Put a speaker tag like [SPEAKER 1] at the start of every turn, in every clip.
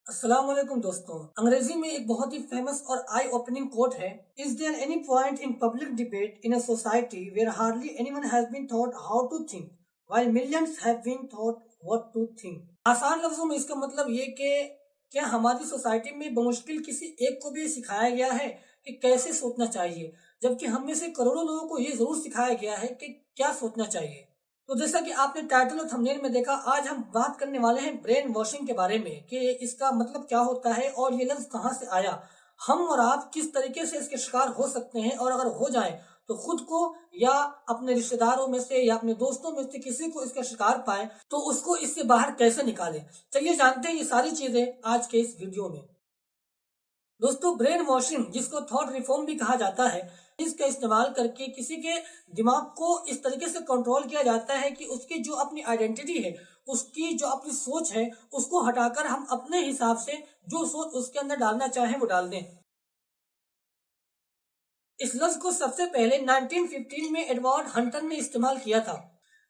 [SPEAKER 1] السلام علیکم دوستوں، انگریزی میں ایک بہت ہی فیمس اور آئی اوپننگ کوٹ ہے. Is there any point in public debate in a society where hardly anyone has been taught how to think, while millions have been taught what to think؟ آسان لفظوں میں اس کا مطلب یہ کہ کیا ہماری سوسائٹی میں بمشکل کسی ایک کو بھی سکھایا گیا ہے کہ کیسے سوچنا چاہیے، جبکہ ہم میں سے کروڑوں لوگوں کو یہ ضرور سکھایا گیا ہے کہ کیا سوچنا چاہیے. تو جیسا کہ آپ نے ٹائٹل اور تھمبنیل میں دیکھا، آج ہم بات کرنے والے ہیں برین واشنگ کے بارے میں کہ اس کا مطلب کیا ہوتا ہے اور یہ لفظ کہاں سے آیا. ہم اور آپ کس طریقے سے اس کے شکار ہو سکتے ہیں، اور اگر ہو جائیں تو خود کو یا اپنے رشتہ داروں میں سے یا اپنے دوستوں میں سے کسی کو اس کا شکار پائیں تو اس کو اس سے باہر کیسے نکالیں. چلیے جانتے ہیں یہ ساری چیزیں آج کے اس ویڈیو میں. دوستو، برین واشنگ جس کو تھاٹ ریفارم بھی کہا جاتا ہے، اس کا استعمال کر کے کسی کے دماغ کو اس طریقے سے کنٹرول کیا جاتا ہے کہ اس کی جو اپنی آئیڈینٹی ہے، اس کی جو اپنی سوچ ہے، اس کو ہٹا کر ہم اپنے حساب سے جو سوچ اس کے اندر ڈالنا چاہیں وہ ڈال دیں. اس لفظ کو سب سے پہلے 1915 میں ایڈورڈ ہنٹن نے استعمال کیا تھا.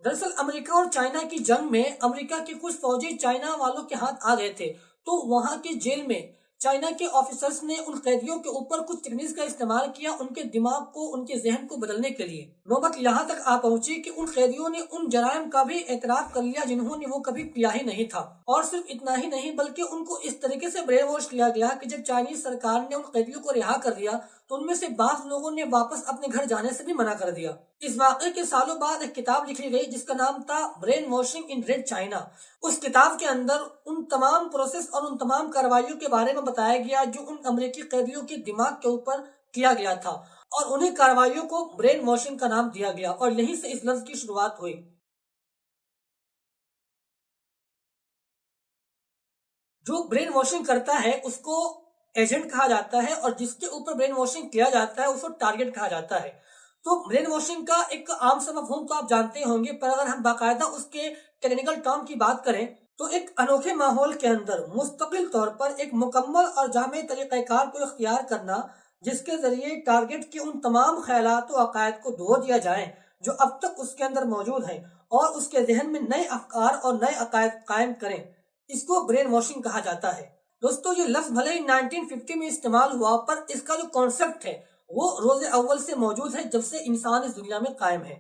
[SPEAKER 1] دراصل امریکہ اور چائنا کی جنگ میں امریکہ کے کچھ فوجی چائنا والوں کے ہاتھ آ گئے تھے، تو وہاں کی جیل میں چائنا کے آفیسرز نے ان قیدیوں کے اوپر کچھ ٹیکنیکس کا استعمال کیا ان کے دماغ کو، ان کے ذہن کو بدلنے کے لیے. نوبت یہاں تک آ پہنچی کہ ان قیدیوں نے ان جرائم کا بھی اعتراف کر لیا جنہوں نے وہ کبھی کیا ہی نہیں تھا. اور صرف اتنا ہی نہیں بلکہ ان کو اس طریقے سے برین واش کیا گیا کہ جب چائنیز سرکار نے ان قیدیوں کو رہا کر دیا تو ان میں سے بعض لوگوں نے واپس اپنے گھر جانے سے بھی منع کر دیا. اس واقعے کے سالوں بعد ایک کتاب لکھی گئی جس کا نام تھا برین واشنگ ان ریڈ چائنا. اس کتاب کے اندر ان تمام پروسیس اور ان تمام کارروائیوں کے بارے میں بتایا گیا جو ان امریکی قیدیوں کے دماغ کے اوپر کیا گیا تھا، اور انہیں کارروائیوں کو برین واشنگ کا نام دیا گیا، اور یہیں سے اس لفظ کی شروعات ہوئی. جو برین واشنگ کرتا ہے اس کو ایجنٹ کہا جاتا ہے، اور جس کے اوپر برین واشنگ کیا جاتا ہے اس کو ٹارگٹ کہا جاتا ہے. تو برین واشنگ کا ایک عام سا مفہوم تو آپ جانتے ہوں گے، پر اگر ہم باقاعدہ اس کے ٹیکنیکل ٹرم کی بات کریں تو ایک انوکھے ماحول کے اندر مستقل طور پر ایک مکمل اور جامع طریقہ کار کو اختیار کرنا، جس کے ذریعے ٹارگٹ کے ان تمام خیالات و عقائد کو دھو دیا جائے جو اب تک اس کے اندر موجود ہیں، اور اس کے ذہن میں نئے افکار اور نئے عقائد قائم کریں، اس کو برین واشنگ کہا جاتا ہے. دوستو، یہ لفظ بھلے ہی 1950 میں استعمال ہوا، پر اس کا جو کانسیپٹ ہے وہ روز اول سے موجود ہے جب سے انسان اس دنیا میں قائم ہے.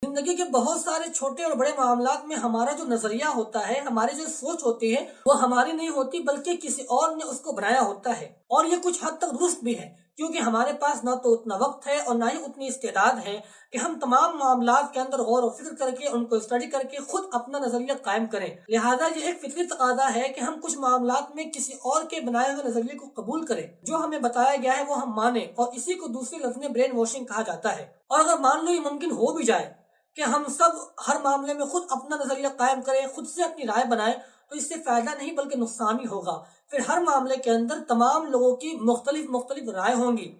[SPEAKER 1] زندگی کے بہت سارے چھوٹے اور بڑے معاملات میں ہمارا جو نظریہ ہوتا ہے، ہماری جو سوچ ہوتی ہے، وہ ہماری نہیں ہوتی بلکہ کسی اور نے اس کو بنایا ہوتا ہے. اور یہ کچھ حد تک درست بھی ہے، کیونکہ ہمارے پاس نہ تو اتنا وقت ہے اور نہ ہی اتنی استعداد ہے کہ ہم تمام معاملات کے اندر غور و فکر کر کے ان کو اسٹڈی کر کے خود اپنا نظریہ قائم کریں. لہٰذا یہ ایک فطری تقاضا ہے کہ ہم کچھ معاملات میں کسی اور کے بنائے ہوئے نظریے کو قبول کریں، جو ہمیں بتایا گیا ہے وہ ہم مانیں، اور اسی کو دوسرے لفظ میں برین واشنگ کہا جاتا ہے. اور اگر مان لو یہ ممکن ہو بھی جائے کہ ہم سب ہر معاملے میں خود اپنا نظریہ قائم کریں، خود سے اپنی رائے بنائیں، تو اس سے فائدہ نہیں بلکہ نقصان ہی ہوگا. پھر ہر معاملے کے اندر تمام لوگوں کی مختلف رائے ہوں گی،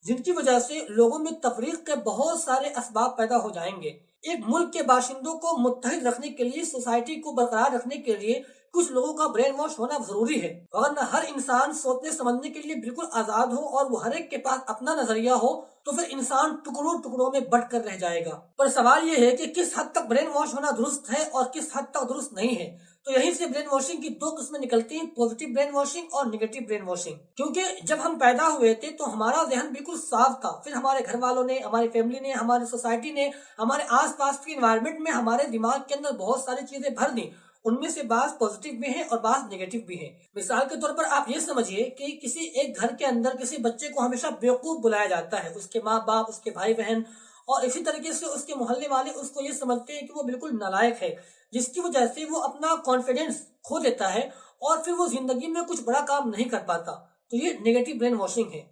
[SPEAKER 1] جن کی وجہ سے لوگوں میں تفریق کے بہت سارے اسباب پیدا ہو جائیں گے. ایک ملک کے باشندوں کو متحد رکھنے کے لیے، سوسائٹی کو برقرار رکھنے کے لیے کچھ لوگوں کا برین واش ہونا ضروری ہے، ورنہ ہر انسان سوچنے سمجھنے کے لیے بالکل آزاد ہو اور وہ ہر ایک کے پاس اپنا نظریہ ہو تو پھر انسان ٹکڑوں میں بٹ کر رہ جائے گا. پر سوال یہ ہے کہ کس حد تک برین واش ہونا درست ہے اور کس حد تک درست نہیں ہے. تو یہیں سے برین واشنگ کی دو قسمیں نکلتی ہیں، پوزیٹیو برین واشنگ اور نیگیٹو برین واشنگ. کیونکہ جب ہم پیدا ہوئے تھے تو ہمارا ذہن بالکل صاف تھا، پھر ہمارے گھر والوں نے، ہماری فیملی نے، ہماری سوسائٹی نے، ہمارے آس پاس کی انوائرمنٹ میں ہمارے دماغ کے اندر بہت ساری چیزیں بھر دیں. ان میں سے بعض پوزیٹیو بھی ہیں اور بعض نیگیٹو بھی ہیں. مثال کے طور پر آپ یہ سمجھیے کہ کسی ایک گھر کے اندر کسی بچے کو ہمیشہ بیوقوف بلایا جاتا ہے، اس کے ماں باپ، اس کے بھائی بہن، اور اسی طریقے سے اس کے محلے والے اس کو یہ سمجھتے ہیں کہ وہ بالکل نالائق ہے، جس کی وجہ سے وہ اپنا کانفیڈنس کھو دیتا ہے اور پھر وہ زندگی میں کچھ بڑا کام نہیں کر پاتا. تو یہ نیگیٹو برین واشنگ ہے.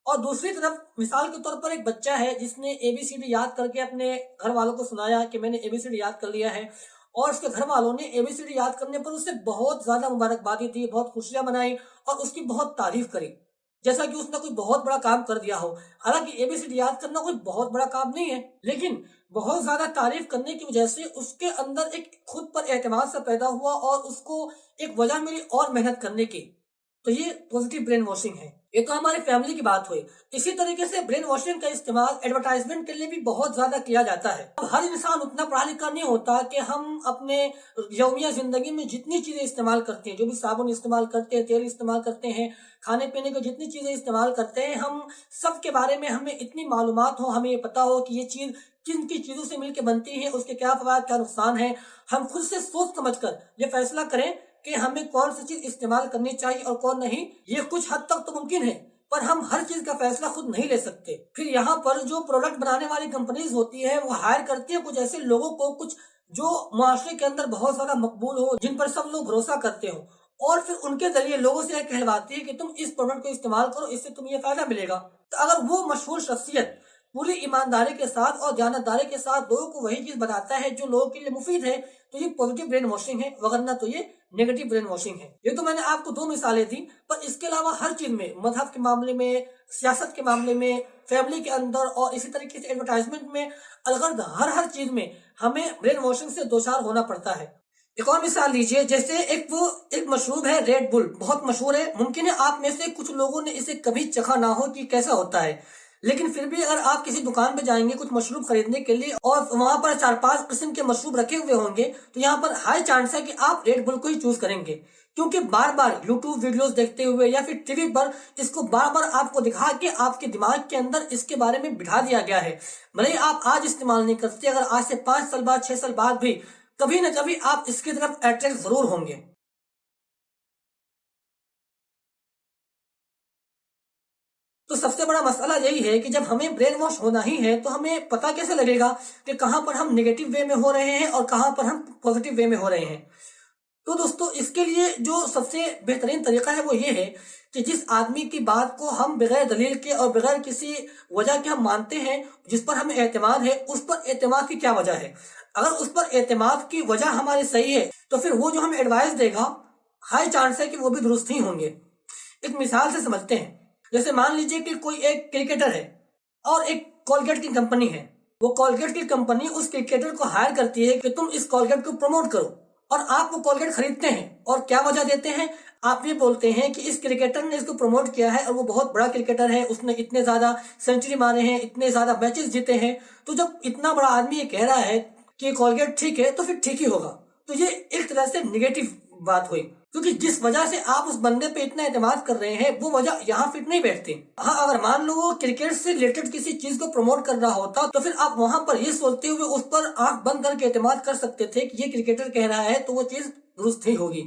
[SPEAKER 1] اور دوسری طرف مثال کے طور پر ایک بچہ ہے جس نے اے بی سی ڈی یاد کر کے اپنے گھر والوں کو سنایا کہ میں نے اے بی سی ڈی یاد کر لیا ہے، اور اس کے گھر والوں نے اے بی سی ڈی یاد کرنے پر اسے بہت زیادہ مبارکبادی دی، بہت خوشیاں منائی اور اس کی بہت تعریف کری، جیسا کہ اس نے کوئی بہت بڑا کام کر دیا ہو. حالانکہ اے بی سی ڈی یاد کرنا کوئی بہت بڑا کام نہیں ہے، لیکن بہت زیادہ تعریف کرنے کی وجہ سے اس کے اندر ایک خود پر اعتماد سا پیدا ہوا اور اس کو ایک وجہ ملی اور محنت کرنے کی. تو یہ پوزیٹیو برین واشنگ ہے. ये तो हमारी फैमिली की बात हुई। इसी तरीके से ब्रेन वॉशिंग का इस्तेमाल एडवर्टाइजमेंट के लिए भी बहुत ज्यादा किया जाता है। अब हर इंसान उतना पढ़ा लिखा नहीं होता कि हम अपने यौमिया जिंदगी में जितनी चीजें इस्तेमाल करते हैं, जो भी साबुन इस्तेमाल करते हैं, तेल इस्तेमाल करते हैं, खाने पीने को जितनी चीजें इस्तेमाल करते हैं, हम सब के बारे में हमें इतनी मालूमात हो, हमें ये पता हो कि ये चीज किन की चीजों से मिलकर बनती है, उसके क्या फवायद क्या नुकसान है, हम खुद से सोच समझ कर ये फैसला करें कि हमें कौन सी चीज इस्तेमाल करनी चाहिए और कौन नहीं। ये कुछ हद तक तो मुमकिन है, पर हम हर चीज का फैसला खुद नहीं ले सकते। फिर यहाँ पर जो प्रोडक्ट बनाने वाली कंपनीज होती है वो हायर करती है कुछ ऐसे लोगों को, कुछ जो मुआशरे के अंदर बहुत ज्यादा मकबूल हो, जिन पर सब लोग भरोसा करते हो, और फिर उनके जरिए लोगों से कहलवाती है कि तुम इस प्रोडक्ट को इस्तेमाल करो, इससे तुम्हें ये फायदा मिलेगा। तो अगर वो मशहूर शख्सियत पूरी ईमानदारी के साथ और जानदारी के साथ लोगों को वही चीज बताता है जो लोगों के लिए मुफीद है, तो ये पॉजिटिव ब्रेन वॉशिंग है, वरना तो ये नेगेटिव ब्रेन वॉशिंग है। ये तो मैंने आपको 2 मिसालें दी, पर इसके अलावा हर चीज में, मजहब के मामले में, सियासत के मामले में, फैमिली के अंदर, और इसी तरीके से एडवर्टाइजमेंट में, अलगर्द हर चीज में हमें ब्रेन वॉशिंग से दो चार होना पड़ता है। एक और मिसाल लीजिए, जैसे एक मशरूब है रेड बुल, बहुत मशहूर है। मुमकिन है आप में से कुछ लोगों ने इसे कभी चखा ना हो कि कैसा होता है, लेकिन फिर भी अगर आप किसी दुकान पे जाएंगे कुछ मशरूब खरीदने के लिए और वहां पर 4-5 किस्म के मशरूब रखे हुए होंगे, तो यहाँ पर हाई चांस है कि आप रेड बुल को ही चूज करेंगे, क्योंकि बार बार यूट्यूब वीडियोस देखते हुए या फिर टीवी पर इसको बार बार आपको दिखा के आपके दिमाग के अंदर इसके बारे में बिठा दिया गया है। भले ही आप आज इस्तेमाल नहीं करते, अगर आज से 5 साल बाद 6 साल बाद भी कभी न कभी आप इसकी तरफ अट्रैक्ट जरूर होंगे। तो सबसे बड़ा मसला यही है कि जब हमें ब्रेन वॉश होना ही है तो हमें पता कैसे लगेगा कि कहां पर हम नेगेटिव वे में हो रहे हैं और कहां पर हम पॉजिटिव वे में हो रहे हैं। तो दोस्तों, इसके लिए जो सबसे बेहतरीन तरीका है वो ये है कि जिस आदमी की बात को हम बगैर दलील के और बगैर किसी वजह के हम मानते हैं, जिस पर हमें एतमाद है, उस पर एतमाद की क्या वजह है। अगर उस पर एतमाद की वजह हमारी सही है तो फिर वो जो हमें एडवाइस देगा, हाई चांस है कि वो भी दुरुस्त ही होंगे। एक मिसाल से समझते हैं। जैसे मान लीजिए कि कोई एक क्रिकेटर है और एक कोलगेट की कंपनी है। वो कोलगेट की कंपनी उस क्रिकेटर को हायर करती है कि तुम इस कोलगेट को प्रमोट करो, और आप वो कोलगेट खरीदते हैं और क्या वजह देते हैं, आप ये बोलते हैं कि इस क्रिकेटर ने इसको प्रमोट किया है और वो बहुत बड़ा क्रिकेटर है, उसने इतने ज्यादा सेंचुरी मारे हैं, इतने ज्यादा मैचेस जीते हैं। तो जब इतना बड़ा आदमी ये कह रहा है कि कोलगेट ठीक है तो फिर ठीक ही होगा। तो ये एक तरह से निगेटिव बात हुई, क्योंकि जिस वजह से आप उस बंदे पे इतना एतमाद कर रहे हैं वो वजह यहाँ फिट नहीं बैठती। हाँ, अगर मान लो वो क्रिकेट से रिलेटेड किसी चीज को प्रमोट कर रहा होता तो फिर आप वहां पर ये सोचते हुए उस पर आंख बंद करके एतमाद कर सकते थे कि ये क्रिकेटर कह रहा है तो वो चीज दुरुस्त ही होगी।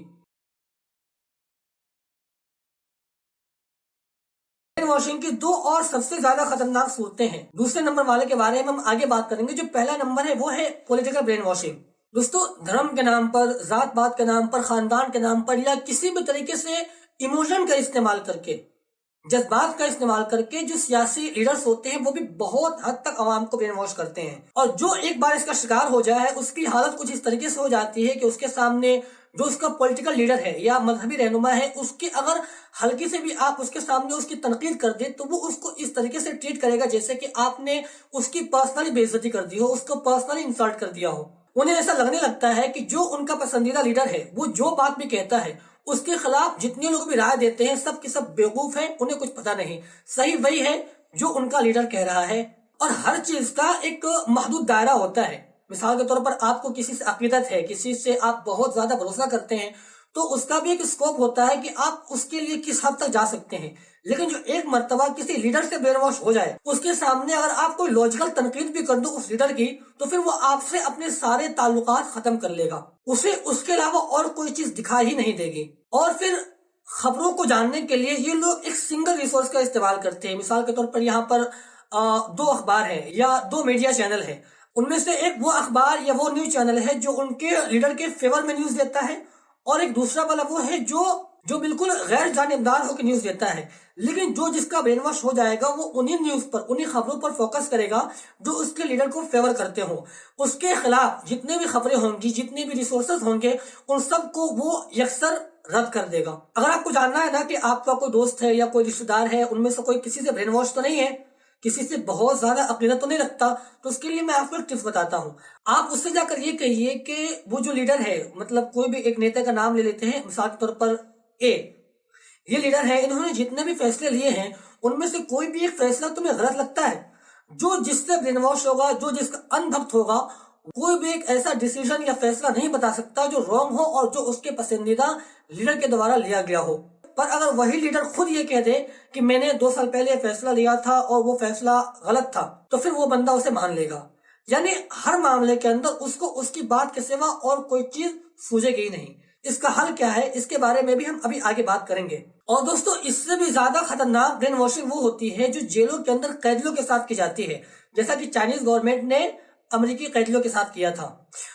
[SPEAKER 1] ब्रेन वॉशिंग की 2 और सबसे ज्यादा खतरनाक सूरतें हैं। दूसरे नंबर वाले के बारे में हम आगे बात करेंगे। जो पहला नंबर है वो है पॉलिटिकल ब्रेन वॉशिंग। दोस्तों, धर्म के नाम पर, जात पात के नाम पर, खानदान के नाम पर, या किसी भी तरीके से इमोशन का इस्तेमाल करके, जज्बात का इस्तेमाल करके जो सियासी लीडर्स होते हैं वो भी बहुत हद तक आवाम को ब्रेन वॉश करते हैं। और जो एक बार इसका शिकार हो जाए उसकी हालत कुछ इस तरीके से हो जाती है कि उसके सामने जो उसका पॉलिटिकल लीडर है या मजहबी रहनुमा है, उसकी अगर हल्की से भी आप उसके सामने उसकी तनकीद कर दे तो वो उसको इस तरीके से ट्रीट करेगा जैसे कि आपने उसकी पर्सनली बेइज्जती कर दी हो, उसको पर्सनली इंसल्ट कर दिया हो। उन्हें ऐसा लगने लगता है कि जो उनका पसंदीदा लीडर है वो जो बात भी कहता है उसके खिलाफ जितने लोग भी राय देते हैं सब के सब बेवकूफ हैं, उन्हें कुछ पता नहीं। सही वही है जो उनका लीडर कह रहा है। और हर चीज का एक महदूद दायरा होता है। मिसाल के तौर पर आपको किसी से अकीदत है, किसी से आप बहुत ज्यादा भरोसा करते हैं, तो उसका भी एक स्कोप होता है कि आप उसके लिए किस हद तक जा सकते हैं। लेकिन जो एक मर्तबा किसी लीडर से ब्रेन वॉश हो जाए, उसके सामने अगर आप कोई लॉजिकल तनकीद भी कर दो उस लीडर की, तो फिर वो आपसे अपने सारे ताल्लुकात खत्म कर लेगा। उसे उसके अलावा और कोई चीज दिखाई ही नहीं देगी। और फिर खबरों को जानने के लिए ये लोग एक सिंगल रिसोर्स का इस्तेमाल करते हैं। मिसाल के तौर पर यहाँ पर 2 अखबार है या 2 मीडिया चैनल है। उनमें से एक वो अखबार या वो न्यूज चैनल है जो उनके लीडर के फेवर में न्यूज देता है, और एक दूसरा वाला वो है जो बिल्कुल गैर जानिबदार होकर न्यूज देता है। लेकिन जो जिसका ब्रेन वॉश हो जाएगा वो उन्हीं न्यूज पर, उन्हीं खबरों पर फोकस करेगा जो उसके लीडर को फेवर करते हो। उसके खिलाफ जितने भी खबरें होंगी, जितने भी रिसोर्सेज होंगे, उन सब को वो यकसर रद्द कर देगा। अगर आपको जानना है ना कि आपका कोई दोस्त है या कोई रिश्तेदार है, उनमें से कोई किसी से ब्रेन वॉश तो नहीं है, किसी से बहुत ज्यादा अकीदत तो नहीं रखता, तो उसके लिए मैं आपको एक टिप्स बताता हूँ। आप उससे जाकर ये कहिए कि वो जो लीडर है, मतलब कोई भी एक नेता का नाम ले लेते हैं, मिसाल के तौर पर ए ये लीडर है, इन्होंने जितने भी फैसले लिए हैं उनमें से कोई भी एक फैसला तुम्हें गलत लगता है? जो जिससे ब्रेन वॉश होगा, जो जिसका अनभक्त होगा, कोई भी एक ऐसा डिसीजन या फैसला नहीं बता सकता जो रॉन्ग हो और जो उसके पसंदीदा लीडर के द्वारा लिया गया हो। पर अगर वही लीडर खुद ये कह दे कि मैंने 2 साल पहले फैसला लिया था और वो फैसला गलत था, तो फिर वो बंदा उसे मान लेगा। यानी हर मामले के अंदर उसको उसकी बात के सिवा और कोई चीज सूझेगी नहीं। इसका हल क्या है, इसके बारे में भी हम अभी आगे बात करेंगे। और दोस्तों, इससे भी ज्यादा खतरनाक ब्रेन वॉशिंग वो होती है जो जेलों के अंदर कैदियों के साथ की जाती है, जैसा कि चाइनीज गवर्नमेंट ने अमेरिकी कैदियों के साथ किया था।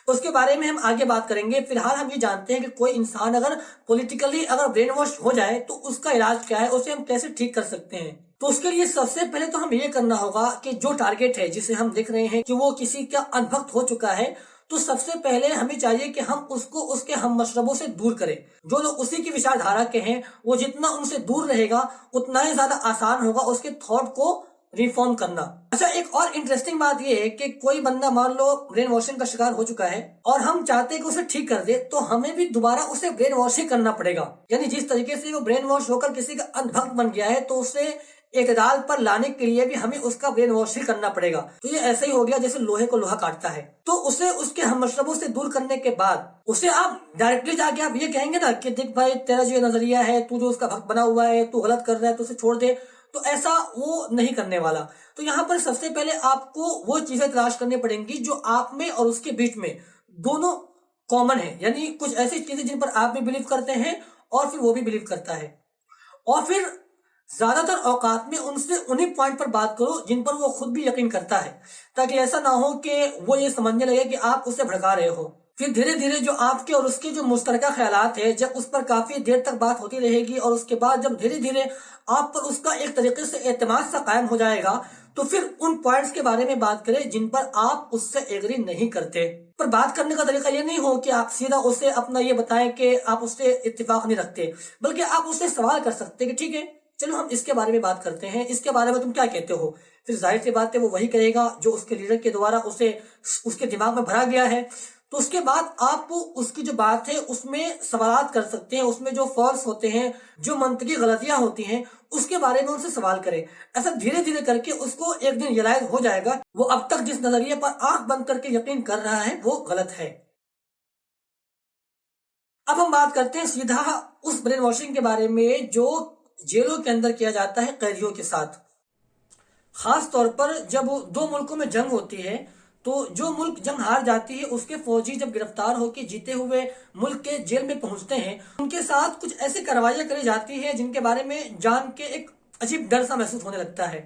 [SPEAKER 1] उसके बारे में हम आगे बात करेंगे। फिलहाल हम ये जानते हैं कि कोई इंसान अगर पॉलिटिकली अगर ब्रेन वॉश हो जाए तो उसका इलाज क्या है, उसे हम कैसे ठीक कर सकते हैं। तो उसके लिए सबसे पहले तो हम ये करना होगा कि जो टारगेट है जिसे हम देख रहे हैं कि वो किसी का अनभक्त हो चुका है, तो सबसे पहले हमें चाहिए कि हम उसको उसके हम मशरबों से दूर करें। जो लोग उसी की विचारधारा के हैं, वो जितना उनसे दूर रहेगा उतना ही ज्यादा आसान होगा उसके थॉट को रिफॉर्म करना। अच्छा, एक और इंटरेस्टिंग बात ये है कि कोई बंदा मान लो ब्रेन वॉशिंग का शिकार हो चुका है और हम चाहते हैं कि उसे ठीक कर दे, तो हमें भी दोबारा उसे ब्रेन वॉश ही करना पड़ेगा। यानी जिस तरीके से वो ब्रेन वॉश होकर किसी का अंधभक्त बन गया है, तो उसे एतदाल पर लाने के लिए भी हमें उसका ब्रेन वॉश ही करना पड़ेगा। तो ये ऐसे ही हो गया जैसे लोहे को लोहा काटता है। तो उसे उसके हममशरबों से दूर करने के बाद उसे आप डायरेक्टली जाके आप ये कहेंगे ना कि देख भाई, तेरा जो नजरिया है, तू जो उसका भक्त बना हुआ है, तू गलत कर रहा है, तो उसे छोड़ दे, तो ऐसा वो नहीं करने वाला। तो यहाँ पर सबसे पहले आपको वो चीजें तलाश करनी पड़ेंगी जो आप में और उसके बीच में दोनों कॉमन है। यानी कुछ ऐसी चीजें जिन पर आप भी बिलीव करते हैं और फिर वो भी बिलीव करता है। और फिर ज्यादातर औकात में उनसे उन्हीं पॉइंट पर बात करो जिन पर वो खुद भी यकीन करता है, ताकि ऐसा ना हो कि वो ये समझने लगे कि आप उसे भड़का रहे हो। फिर धीरे धीरे जो आपके और उसके जो मुश्तरका ख्यालात है, जब उस पर काफी देर तक बात होती रहेगी और उसके बाद जब धीरे धीरे आप पर उसका एक तरीके से एतमाद सा कायम हो जाएगा, तो फिर उन पॉइंट्स के बारे में बात करें जिन पर आप उससे एग्री नहीं करते। पर बात करने का तरीका ये नहीं हो कि आप सीधा उसे अपना ये बताएं कि आप उससे इत्तेफाक नहीं रखते, बल्कि आप उससे सवाल कर सकते हैं कि ठीक है, चलो हम इसके बारे में बात करते हैं, इसके बारे में तुम क्या कहते हो। फिर जाहिर सी बात है वो वही कहेगा जो उसके लीडर के द्वारा उसे उसके दिमाग में भरा गया है। तो उसके बाद आप उसकी जो बात है उसमें सवालात कर सकते हैं, उसमें जो फॉल्स होते हैं, जो मंतकी गलतियां होती हैं, उसके बारे में उनसे सवाल करें। ऐसा धीरे धीरे करके उसको एक दिन रियलाइज हो जाएगा वो अब तक जिस नजरिए पर आंख बंद करके यकीन कर रहा है वो गलत है। अब हम बात करते हैं सीधा उस ब्रेन वॉशिंग के बारे में जो जेलों के अंदर किया जाता है कैदियों के साथ। खास तौर पर जब दो मुल्कों में जंग होती है, तो जो मुल्क जंग हार जाती है उसके फौजी जब गिरफ्तार होकर जीते हुए मुल्क के जेल में पहुंचते हैं, उनके साथ कुछ ऐसी कार्रवाइयां करी जाती है जिनके बारे में जान के एक अजीब डर सा महसूस होने लगता है।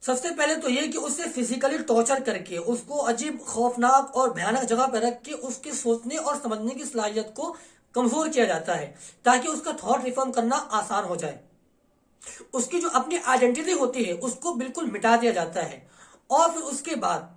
[SPEAKER 1] सबसे पहले तो ये कि उसे फिजिकली टॉर्चर करके उसको अजीब खौफनाक और भयानक जगह पर रख के उसके सोचने और समझने की सलाहियत को कमजोर किया जाता है, ताकि उसका थॉट रिफॉर्म करना आसान हो जाए। उसकी जो अपनी आइडेंटिटी होती है उसको बिल्कुल मिटा दिया जाता है। और फिर उसके बाद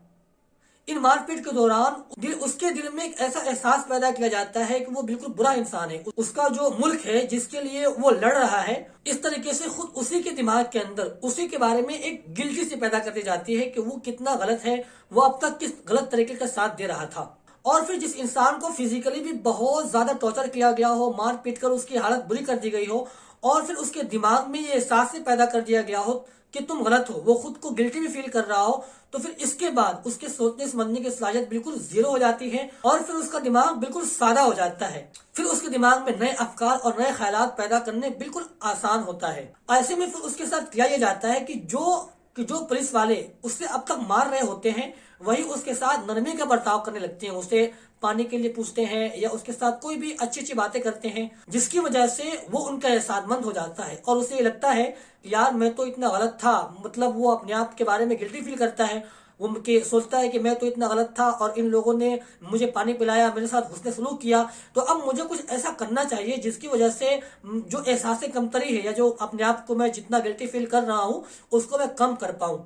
[SPEAKER 1] इन मारपीट के दौरान उसके दिल में एक ऐसा एहसास पैदा किया जाता है कि वो बिल्कुल बुरा इंसान है। उसका जो मुल्क है जिसके लिए वो लड़ रहा है, इस तरीके से खुद उसी के दिमाग के अंदर उसी के बारे में एक गिल्टी सी पैदा कर दी जाती है कि वो कितना गलत है, वो अब तक किस गलत तरीके का साथ दे रहा था। और फिर जिस इंसान को फिजिकली भी बहुत ज्यादा टॉर्चर किया गया हो, मार पीट कर उसकी हालत बुरी कर दी गई हो, और फिर उसके दिमाग में ये एहसास से पैदा कर दिया गया हो कि तुम गलत हो, वो खुद को गिल्टी भी फील कर रहा हो, तो फिर इसके बाद उसके सोचने समझने की सलाहियत बिल्कुल जीरो हो जाती है और फिर उसका दिमाग बिल्कुल सादा हो जाता है। फिर उसके दिमाग में नए अफकार और नए ख्यालात पैदा करने बिल्कुल आसान होता है। ऐसे में फिर उसके साथ किया यह जाता है कि जो पुलिस वाले उससे अब तक मार रहे होते हैं, वही उसके साथ नरमी का बर्ताव करने लगते हैं, उसे पानी के लिए पूछते हैं या उसके साथ कोई भी अच्छी अच्छी बातें करते हैं, जिसकी वजह से वो उनका एहसासमंद हो जाता है और उसे लगता है यार मैं तो इतना गलत था। मतलब वो अपने आप के बारे में गिल्टी फील करता है, वो सोचता है कि मैं तो इतना गलत था और इन लोगों ने मुझे पानी पिलाया, मेरे साथ हुस्न सलूक किया, तो अब मुझे कुछ ऐसा करना चाहिए जिसकी वजह से जो एहसास कमतरी है या जो अपने आप को मैं जितना गिल्टी फील कर रहा हूँ उसको मैं कम कर पाऊं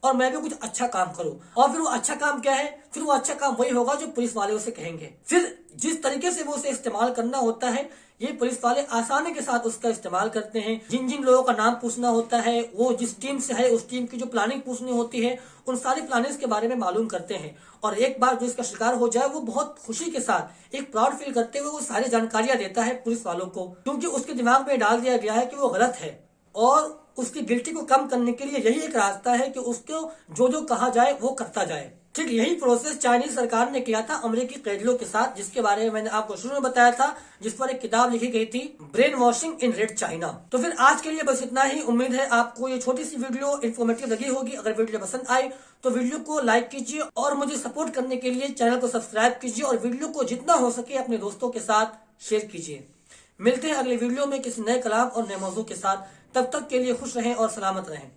[SPEAKER 1] और मैं भी कुछ अच्छा काम करूं। और फिर वो अच्छा काम क्या है? फिर वो अच्छा काम वही होगा जो पुलिस वाले उसे कहेंगे। फिर जिस तरीके से वो उसे इस्तेमाल करना होता है, یہ पुलिस वाले आसानी के साथ उसका इस्तेमाल करते हैं। जिन जिन लोगों का नाम पूछना होता है, वो जिस टीम से है उस टीम की जो प्लानिंग पूछनी होती है, उन सारी प्लानिंग्स के बारे में मालूम करते हैं। और एक बार जो इसका शिकार हो जाए वो बहुत खुशी के साथ एक प्राउड फील करते हुए वो सारी जानकारियां देता है पुलिस वालों को, क्योंकि उसके दिमाग में डाल दिया गया है कि वो गलत है और उसकी गिल्टी को कम करने के लिए यही एक रास्ता है कि उसको जो जो कहा जाए वो करता जाए। ठीक यही प्रोसेस चाइनीज सरकार ने किया था अमेरिकी कैदियों के साथ, जिसके बारे में मैंने आपको शुरू में बताया था, जिस पर एक किताब लिखी गई थी, brain washing in red China. तो फिर आज के लिए बस इतना ही। उम्मीद है आपको ये छोटी सी वीडियो इन्फॉर्मेटिव लगी होगी। अगर वीडियो पसंद आई तो वीडियो को लाइक कीजिए और मुझे सपोर्ट करने के लिए चैनल को सब्सक्राइब कीजिए और वीडियो को जितना हो सके अपने दोस्तों के साथ शेयर कीजिए। मिलते हैं अगले वीडियो में किसी नए कलाम और नए मौजू के साथ। तब तक के लिए खुश रहें और सलामत रहें।